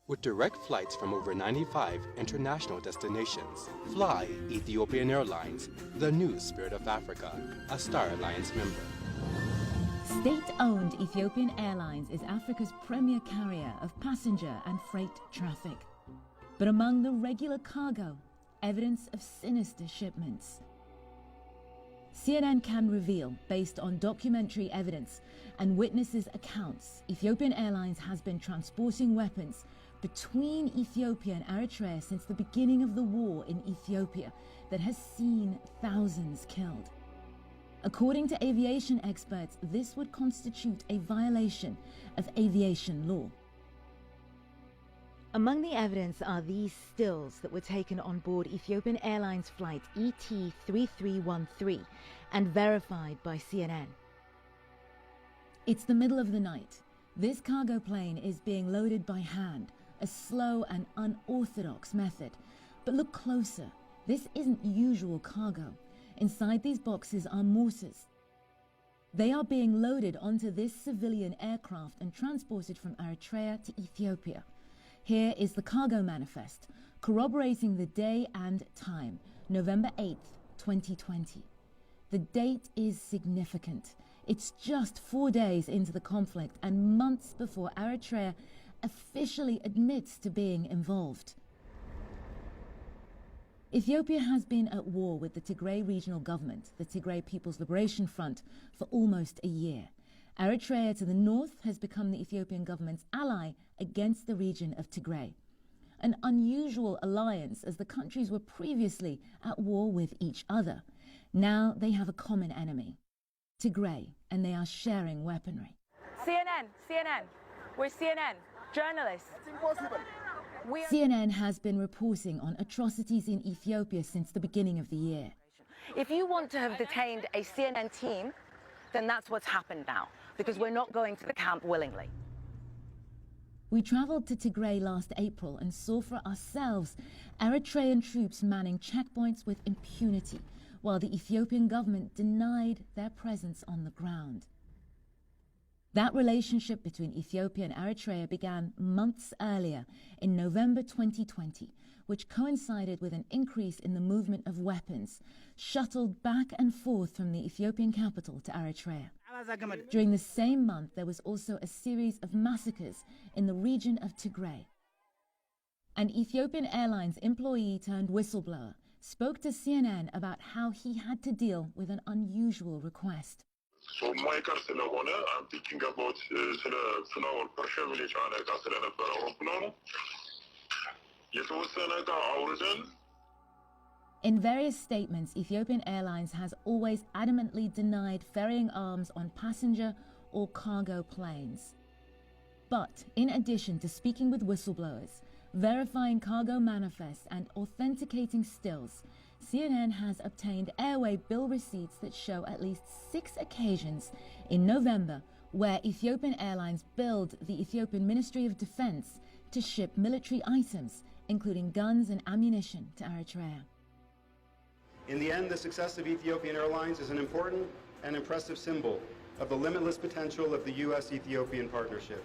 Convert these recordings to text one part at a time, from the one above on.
With direct flights from over 95 international destinations, fly Ethiopian Airlines, the new Spirit of Africa, a Star Alliance member. State-owned Ethiopian Airlines is Africa's premier carrier of passenger and freight traffic. But among the regular cargo, evidence of sinister shipments. CNN can reveal, based on documentary evidence and witnesses' accounts, Ethiopian Airlines has been transporting weapons between Ethiopia and Eritrea since the beginning of the war in Ethiopia that has seen thousands killed. According to aviation experts, this would constitute a violation of aviation law. Among the evidence are these stills that were taken on board Ethiopian Airlines flight ET3313 and verified by CNN. It's the middle of the night. This cargo plane is being loaded by hand, a slow and unorthodox method. But look closer. This isn't usual cargo. Inside these boxes are mortars. They are being loaded onto this civilian aircraft and transported from Eritrea to Ethiopia. Here is the cargo manifest, corroborating the day and time, November 8th, 2020. The date is significant. It's just 4 days into the conflict and months before Eritrea officially admits to being involved. Ethiopia has been at war with the Tigray regional government, the Tigray People's Liberation Front, for almost a year. Eritrea to the north has become the Ethiopian government's ally against the region of Tigray. An unusual alliance, as the countries were previously at war with each other. Now they have a common enemy, Tigray, and they are sharing weaponry. CNN, we're CNN, journalists. It's impossible. CNN has been reporting on atrocities in Ethiopia since the beginning of the year. If you want to have detained a CNN team, then that's what's happened now, because we're not going to the camp willingly. We travelled to Tigray last April and saw for ourselves Eritrean troops manning checkpoints with impunity, while the Ethiopian government denied their presence on the ground. That relationship between Ethiopia and Eritrea began months earlier, in November 2020, which coincided with an increase in the movement of weapons, shuttled back and forth from the Ethiopian capital to Eritrea. During the same month, there was also a series of massacres in the region of Tigray. An Ethiopian Airlines employee turned whistleblower spoke to CNN about how he had to deal with an unusual request. So ማይቀር ስለሆነ I'm thinking about ስለ ፍላወር ፐርሸብል የጫነ እቃ ስለነበረ አውሮፕላኑ የተወሰነ እቃ አውርደን. In various statements, Ethiopian Airlines has always adamantly denied ferrying arms on passenger or cargo planes. But in addition to speaking with whistleblowers, verifying cargo manifests and authenticating stills, CNN has obtained airway bill receipts that show at least 6 occasions in November where Ethiopian Airlines billed the Ethiopian Ministry of Defense to ship military items, including guns and ammunition, to Eritrea. In the end, the success of Ethiopian Airlines is an important and impressive symbol of the limitless potential of the U.S.-Ethiopian partnership.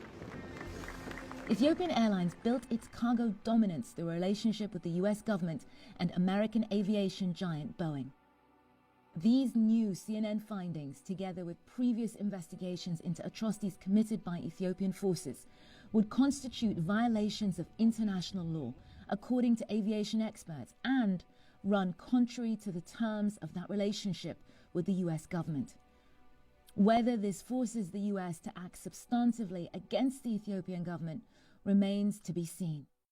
Ethiopian Airlines built its cargo dominance through a relationship with the U.S. government and American aviation giant Boeing. These new CNN findings, together with previous investigations into atrocities committed by Ethiopian forces, would constitute violations of international law, according to aviation experts, and run contrary to the terms of that relationship with the U.S. government. Whether this forces the U.S. to act substantively against the Ethiopian government remains to be seen.